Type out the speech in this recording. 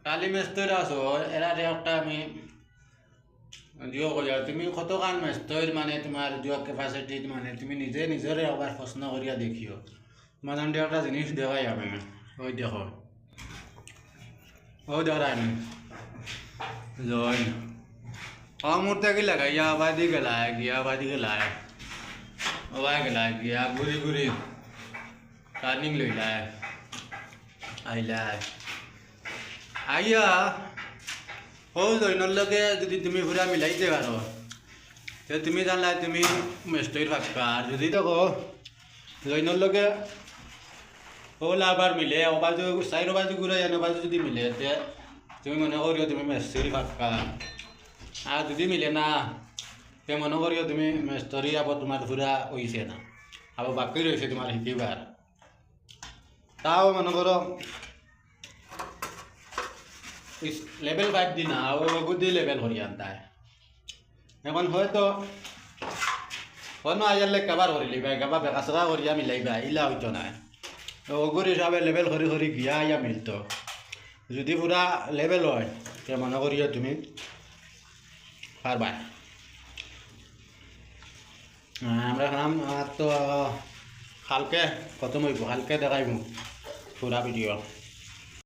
কালি মেস্তৈর আছো এরা একটা আমি জিও করি তুমি কতখান মেস্তৈর মানে তোমার জিও ক্যাপাসিটি মানে তুমি নিজে নিজরে আবার প্রশ্ন করিয়া দেখিও মানে একটা জিনিস দেখাই আমি ওই দেখো ওই দেখাই আমি জয় মুহূর্তে কি লাগাইয়া আবাদি গেলায় গিয়া আবাদি গেলায় ওবাই গেলায় গিয়া ঘুরি ঘুরি টার্নিং লইলায় আইলায় আইয়া ও জৈনর লগে যদি তুমি পুরা মিলাইতে পারো তো তুমি জানলা তুমি মেষ্টইর ফাঁকা আর যদি দেখো জৈনর লগে ওলা আবার মিলে ওবাজু সাইড বাজু ঘুরে জানো বাজু যদি মিলে তে তুমি মনে করিও তুমি মেষ্টইর ফাঁকা আর যদি মিলে না তে মনে করিও তুমি মেষ্টরি আবার তোমার পুরা হইছে না আবার বাকি রয়েছে তোমার শিকিবার তাও মনে করো লেভেল 5 দিন আর গুদি লেভেল করি আনতায় এখন হয়তো কোনো আইয়ারলে কাবার করি লিবা কাবা বেকাসা করিয়া মিলাইবা ইলা হইতো না ওগুর হিসাবে লেভেল করি করি গিয়া ইয়া মিলতো যদি পুরা লেভেল হয় তে মনে করিয়া তুমি পারবা আমরা খাম তো কালকে খতম হইব কালকে দেখাইব পুরা ভিডিও